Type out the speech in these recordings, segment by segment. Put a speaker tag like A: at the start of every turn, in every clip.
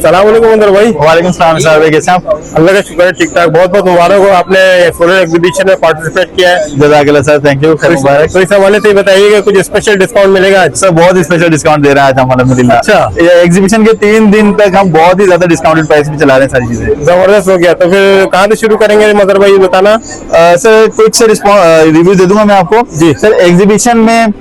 A: सलाम वालेकुम अंदर भाई।
B: वालेकुम सलाम सर भाई, कैसे आप?
A: अल्लाह का शुक्र है, ठीक ठाक। बहुत बहुत मुबारक हो, आपने सोलर एग्जीबिशन में पार्टिसिपेट किया है।
B: जज़ाकल्लाह सर, थैंक यू, खैर मुबारक।
A: तो इस हवाले से बताइए कि कुछ स्पेशल डिस्काउंट मिलेगा आज?
B: सर बहुत स्पेशल डिस्काउंट दे रहा है आज हम अल्हम्दुलिल्लाह।
A: अच्छा।
B: ये एग्जीबिशन के 3 दिन तक हम बहुत ही ज्यादा डिस्काउंटेड प्राइस में चला रहे हैं सारी चीजें।
A: जबरदस्त हो गया। तो फिर कहाँ से शुरू करेंगे मदर भाई, बताना।
B: सर क्विक से रिव्यू दे दूंगा मैं आपको
A: जी।
B: सर। एग्जीबिशन में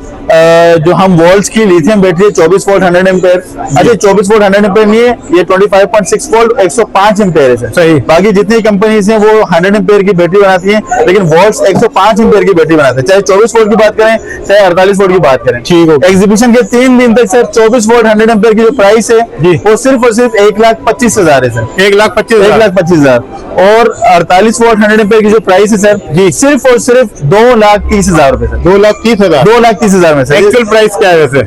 B: जो हम वॉल्स की लिथियम बैटरी 24 वोल्ट 100 एम्पेयर, अच्छा 24 वोल्ट 100 एम्पेयर नहीं है, ये 25.6 वोल्ट 105 एम्पेयर है सर।
A: सही।
B: बाकी जितनी कंपनीज हैं वो 100 एम्पेयर की बैटरी बनाती हैं, लेकिन वॉल्स 105 एम्पेयर की बैटरी बनाते हैं, चाहे 24 वोल्ट की बात करें चाहे 48 वोल्ट की बात करें।
A: ठीक हो।
B: एग्जीबिशन के 3 दिन तक सर 24 वोल्ट 100 एम्पेयर की जो प्राइस है
A: जी।
B: वो सिर्फ और सिर्फ 1,25,000 है सर।
A: 1,25,000।
B: 1,25,000। और 48 वोल्ट 100 एम्पेयर की जो प्राइस है सर जी, सिर्फ और सिर्फ 2,30,000 रुपए सर।
A: 2,30,000।
B: 2,30,000 में सर।
A: एक्चुअल प्राइस क्या है वैसे?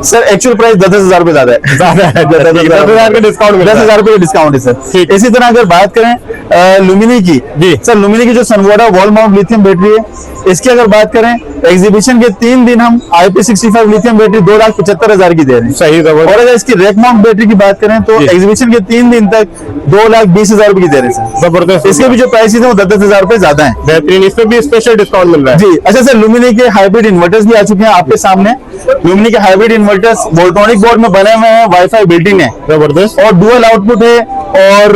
B: सर एक्चुअल प्राइस 10,000 रुपए ज्यादा है।
A: ज्यादा है। 10,000 का डिस्काउंट मिल रहा है।
B: 10,000 रुपए का डिस्काउंट है सर।
A: ठीक।
B: इसी तरह अगर बात करें लुमिनी की
A: जी।
B: सर, लुमिनी की जो सनवोडा वॉल माउंट लिथियम बैटरी है, इसकी अगर बात करें एग्जीबिशन के 3 दिन हम IP65 लिथियम बैटरी 2,75,000 की दे रहे हैं।
A: सही।
B: और अगर इसकी रैक माउंट बैटरी की बात करें तो
A: जी।
B: एग्जीबिशन के 3 दिन तक 2,20,000 रुपए की दे रहे हैं सर।
A: जबरदस्त।
B: इसके भी जो प्राइसेस है वो 10,000 रुपए ज्यादा है।
A: बेहतरीन, इसमें भी स्पेशल डिस्काउंट मिल रहा है।
B: जी। अच्छा सर, लुमिनी के हाइब्रिड इन्वर्टर्स भी आ चुके हैं आपके सामने। लुमिनी के हाइब्रिड इन्वर्टर्स वोल्ट्रॉनिक बोर्ड में बने हुए हैं, वाईफाई बिल्डिंग है
A: जबरदस्त।
B: और डुअल आउटपुट है। और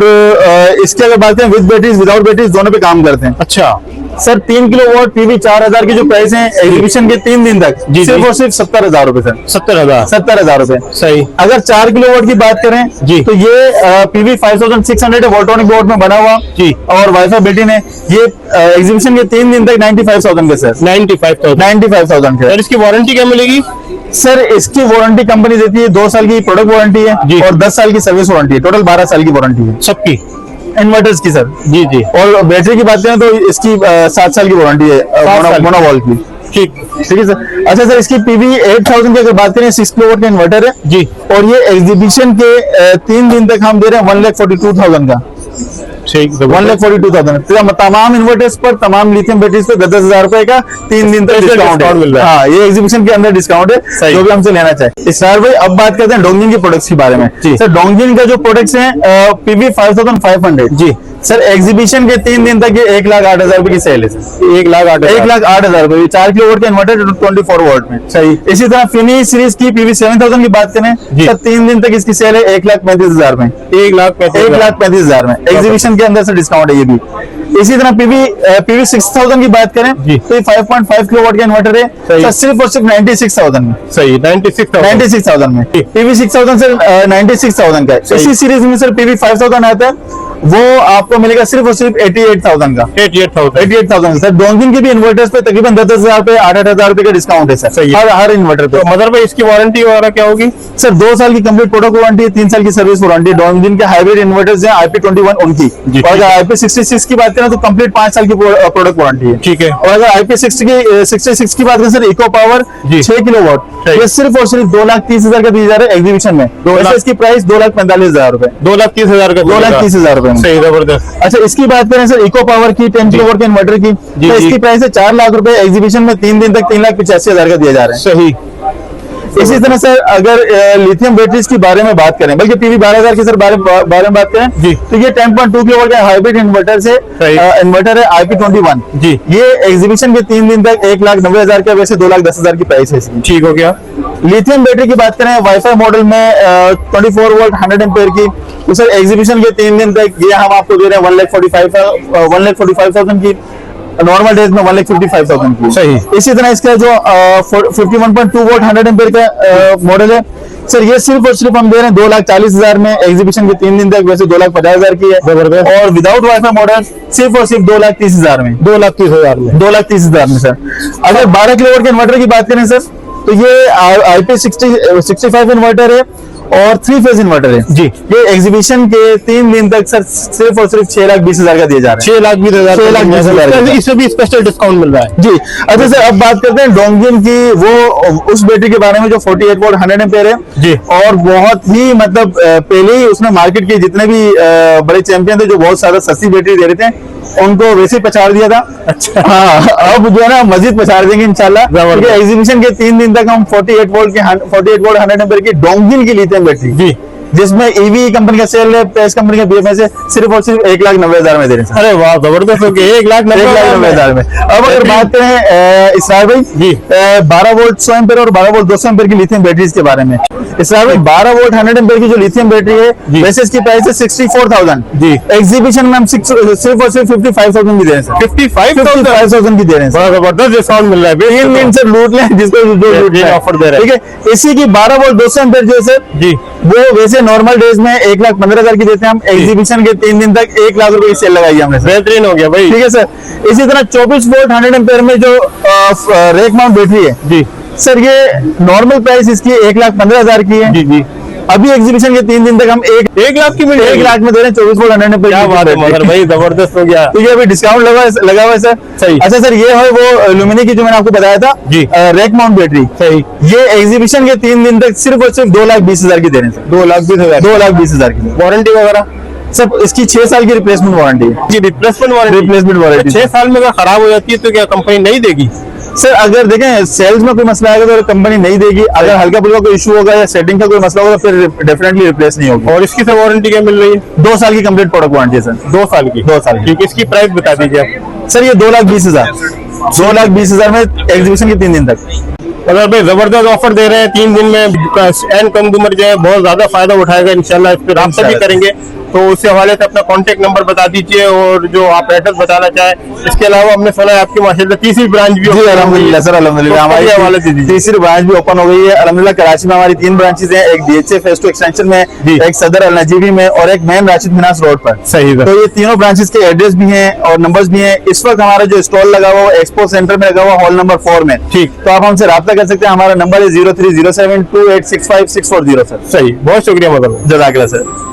B: इसके अगर बात करें विद बैटरीज विदाउट बैटरीज दोनों पे काम करते हैं।
A: अच्छा
B: सर 3 किलोवाट PV 4,000 की जो प्राइस है एग्जीबिशन के 3 दिन तक
A: जी,
B: सिर्फ
A: जी।
B: और सिर्फ 70,000 रुपए सर।
A: 70,000।
B: 70,000 रुपए।
A: सही।
B: अगर 4 किलोवाट की बात करें
A: जी।
B: तो ये PV 5600 है, वोल्ट्रॉनिक बोर्ड में बना हुआ
A: जी।
B: और वाईफाई बिल्डिंग है। ये एग्जीबिशन के 3 दिन तक 95,000 के सर।
A: 95,000।
B: 95,000 के।
A: और इसकी वारंटी क्या मिलेगी?
B: सर इसकी वारंटी कंपनी देती है 2 साल की प्रोडक्ट वारंटी है
A: जी।
B: और 10 साल की सर्विस वारंटी है, टोटल 12 साल की वारंटी है
A: सबकी
B: इन्वर्टर्स की सर।
A: जी जी।
B: और बैटरी की बात करें तो इसकी 7 साल की वारंटी है
A: 7 साल।
B: मोनोवॉल की।
A: ठीक।
B: ठीक है सर। अच्छा सर, इसकी PV 8000 की अगर बात करें 6 किलोवाट का इन्वर्टर है
A: जी।
B: और ये एग्जीबिशन के 3 दिन तक हम दे रहे हैं 1,42,000 का।
A: ठीक।
B: 1,42,000 तमाम इन्वर्टर्स पर, तमाम लिथियम बैटरीज पर 10,000 रुपए का 3 दिन तक
A: Special
B: डिस्काउंट
A: discount मिल रहा है।
B: हाँ, ये एग्जीबिशन के अंदर डिस्काउंट है
A: सही।
B: जो भी हमसे लेना चाहे। इसरार भाई, अब बात करते हैं डोंगजिन के प्रोडक्ट्स के बारे में।
A: जी।
B: सर डोंगजिन का जो प्रोडक्ट्स हैं PV 5500
A: जी।
B: सर एग्जीबिशन के 3 दिन तक ये 1,08,000 रुपए की सेल है सर।
A: 1,08,000।
B: 1,08,000 रुपए 4 किलोवाट का इन्वर्टर 24 वोल्ट में।
A: सही।
B: इसी तरह फिनिश सीरीज की PV 7000 की बात करें
A: जी।
B: सर 3 दिन तक इसकी सेल है 1,35,000 में।
A: 1,35,000।
B: 1,35,000 में एग्जीबिशन के अंदर से डिस्काउंट है ये भी। इसी तरह PV 6000 की बात करें
A: जी।
B: तो ये 5.5 किलोवाट का इन्वर्टर है
A: सही।
B: सर, सिर्फ और सिर्फ 96,000 में।
A: सही। 96,000।
B: 96,000 में
A: जी।
B: PV 6000 सर 96,000 का है।
A: सही।
B: इसी सीरीज में सर PV 5000 आता है, वो आपको मिलेगा सिर्फ और सिर्फ 88,000 का।
A: 88,000।
B: 88,000 सर। डोंगिन के भी इन्वर्टर्स पे तकरीबन 10,000 रुपए 8,000 रुपए का डिस्काउंट है सर।
A: सही है।
B: हर इन्वर्टर पे।
A: तो मदर भाई इसकी वारंटी वगैरह क्या होगी?
B: सर 2 साल की कंप्लीट प्रोडक्ट वारंटी है, 3 साल की सर्विस वारंटी। डोंगिन के हाइब्रिड इन्वर्टर्स हैं IP21 उनकी।
A: जी,
B: और अगर IP66 की बात करें तो कंप्लीट 5 साल की प्रोडक्ट वारंटी है।
A: ठीक है।
B: और अगर IP66 की बात करें सर, इको पावर
A: जी।
B: 6 किलोवाट,
A: सही।
B: ये सिर्फ और सिर्फ 2,30,000 का दिया जा रहा है एग्जीबिशन में। वैसे इसकी प्राइस 2,45,000 रुपए।
A: 2,30,000 का।
B: 2,30,000 रुपए में।
A: सही। जबरदस्त।
B: अच्छा, इसकी बात करें सर इको पावर की 10 किलोवाट के इन्वर्टर की,
A: जी,
B: तो
A: जी।
B: इसकी प्राइस है 4 लाख रुपए। एग्जीबिशन में 3 दिन तक 3,85,000 का दिया जा रहा है।
A: सही।
B: इसी तरह सर अगर लिथियम बैटरीज के बारे में बात करें, बल्कि PV 12,000 के सर बारे में बात करें
A: जी।
B: तो ये 10.2 किलोवाट का हाइब्रिड इन्वर्टर से
A: सही।
B: इन्वर्टर है IP21
A: जी।
B: ये एग्जीबिशन के 3 दिन तक 1,90,000 का, वैसे 2,10,000 की प्राइस है इसकी।
A: ठीक हो गया।
B: लिथियम बैटरी की बात करें वाईफाई मॉडल में 24 वोल्ट 100 एम्पेयर की, तो सर एग्जीबिशन के 3 दिन तक ये हम आपको दे रहे हैं 1,45,000 की। नॉर्मल डेज में 1,55,000 की।
A: सही।
B: इसी तरह इसका जो 51.2 वोल्ट 100 एम्पेयर का मॉडल है सर, ये सिर्फ और सिर्फ हम दे रहे हैं 2,40,000 में एग्जीबिशन के 3 दिन तक, वैसे 2,50,000 की है।
A: जबरदस्त।
B: और विदाउट वाईफाई मॉडल सिर्फ और सिर्फ 2,30,000 में।
A: 2,30,000 में।
B: 2,30,000 में सर। अगर 12 किलोवाट के इन्वर्टर की बात करें सर तो ये IP65 इन्वर्टर है और 3 फेज इन्वर्टर है
A: जी।
B: ये एग्जीबिशन के 3 दिन तक सर सिर्फ और सिर्फ 6,20,000 का दिया जा रहा है।
A: 6,20,000।
B: 6,20,000।
A: इसमें भी स्पेशल डिस्काउंट मिल रहा है।
B: जी। अच्छा सर, अब बात करते हैं डोंगिन की, वो उस बैटरी के बारे में जो 48 वोल्ट 100 एम्पेयर है
A: जी।
B: और बहुत ही मतलब पहले ही उसने मार्केट के जितने भी बड़े चैंपियन थे जो बहुत ज्यादा सस्ती बैटरी दे रहे थे उनको वैसे ही पछाड़ दिया था।
A: अच्छा।
B: हाँ, अब जो है ना मजीद पछाड़ देंगे इंशाल्लाह, क्योंकि एग्जीबिशन के 3 दिन तक हम 48 वोल्ट 100 एम्पेयर की डोंगिन की लिथियम बैटरी
A: जी
B: जिसमें ईवी कंपनी का सेल है, पेस कंपनी का BMS है, सिर्फ और सिर्फ 1,90,000 में दे रहे हैं सर।
A: अरे वाह, जबरदस्त हो गया, 1,90,000
B: में। अब अगर बात करें इसरार भाई
A: जी।
B: 12 वोल्ट 100 एम्पीयर और 12 वोल्ट 200 एम्पीयर की लिथियम बैटरीज के बारे में। इसरार भाई 12 वोल्ट 100 एम्पीयर की जो लिथियम बैटरी है, वैसे इसकी प्राइस है 64,000
A: जी।
B: एग्जीबिशन में हम सिर्फ और सिर्फ 55,000 की दे रहे हैं सर। 55,000 की दे रहे हैं सर।
A: बड़ा जबरदस्त डिस्काउंट मिल रहा है।
B: 3 मिनट से लूट लें जिसको जो लूट
A: ये
B: लें।
A: ऑफर दे रहे हैं।
B: ठीक है, इसी की 12 वोल्ट 200 एम्पीयर जो है सर
A: जी
B: वो वैसे नॉर्मल डेज में 1,15,000 की देते हैं हम। एग्जीबिशन के 3 दिन तक 1 लाख रुपए की सेल लगाई है हमने सर।
A: बेहतरीन हो गया भाई।
B: ठीक है सर। इसी तरह 24 वोल्ट 100 एम्पीयर में जो रेक माउंट बैटरी है
A: जी
B: सर, ये नॉर्मल प्राइस इसकी 1,15,000 की है।
A: जी जी।
B: अभी एग्जीबिशन के 3 दिन तक हम
A: 1 लाख की मिल
B: 1 लाख में दे रहे हैं 24 वोल्ट 100 एम्पीयर।
A: क्या बात है मगर भाई, जबरदस्त हो गया।
B: तो ये अभी डिस्काउंट लगा हुआ है सर।
A: सही।
B: अच्छा सर, ये है वो लुमिनी की जो मैंने आपको बताया था
A: जी।
B: Rake mount battery.
A: सही।
B: ये एग्जीबिशन के 3 दिन तक सिर्फ और सिर्फ 2,20,000 की दे रहे हैं सर।
A: 2,20,000।
B: 2,20,000 की
A: वारंटी वगैरह
B: सर। इसकी 6 साल की रिप्लेसमेंट वारंटी है।
A: की रिप्लेसमेंट वारंटी।
B: रिप्लेसमेंट वारंटी
A: 6 साल में अगर खराब हो जाती है तो क्या कंपनी नहीं देगी?
B: सर, अगर देखें सेल्स में कोई मसला आएगा तो कंपनी नहीं देगी। अगर हल्का फुल्का कोई इशू होगा या सेटिंग का कोई मसला होगा तो फिर डेफिनेटली रिप्लेस नहीं होगी।
A: और इसकी सब वारंटी क्या मिल रही है?
B: 2 साल की कंप्लीट प्रोडक्ट वारंटी है सर।
A: 2 साल की।
B: 2 साल की।
A: ठीक है, इसकी प्राइस बता दीजिए आप।
B: सर ये 2,20,000 2,20,000 में एग्जीबिशन के 3 दिन तक।
A: अगर भाई जबरदस्त ऑफर दे रहे हैं 3 दिन में, एंड कंज्यूमर जो है बहुत ज्यादा फायदा उठाएगा इंशाल्लाह। इस पर राब्ता भी करेंगे, तो उससे हवाले से अपना कांटेक्ट नंबर बता दीजिए और जो आप एड्रेस बताना चाहें। इसके अलावा हमने सुना है आपकी माशाल्लाह तीसरी ब्रांच भी
B: जी अल्हम्दुलिल्लाह सर, अल्हम्दुलिल्लाह
A: तो
B: हमारी
A: हवाले से दीजिए।
B: तीसरी ब्रांच भी ओपन हो गई है अल्हम्दुलिल्लाह। कराची में हमारी 3 ब्रांचेस हैं, एक DHA फेज 2 एक्सटेंशन में,
A: जी।
B: एक सदर अल नजीबी में और एक मेन राशिद फिनांस रोड पर।
A: सही है।
B: तो ये तीनों ब्रांचेस के एड्रेस भी हैं और नंबर्स भी हैं। इस वक्त हमारा जो स्टॉल लगा हुआ है एक्सपो सेंटर में लगा हुआ हॉल नंबर 4 में।
A: ठीक।
B: तो आप हमसे राब्ता कर सकते हैं। हमारा नंबर है 03072865 640 सर।
A: सही, बहुत शुक्रिया मगर।
B: जज़ाकल्लाह सर।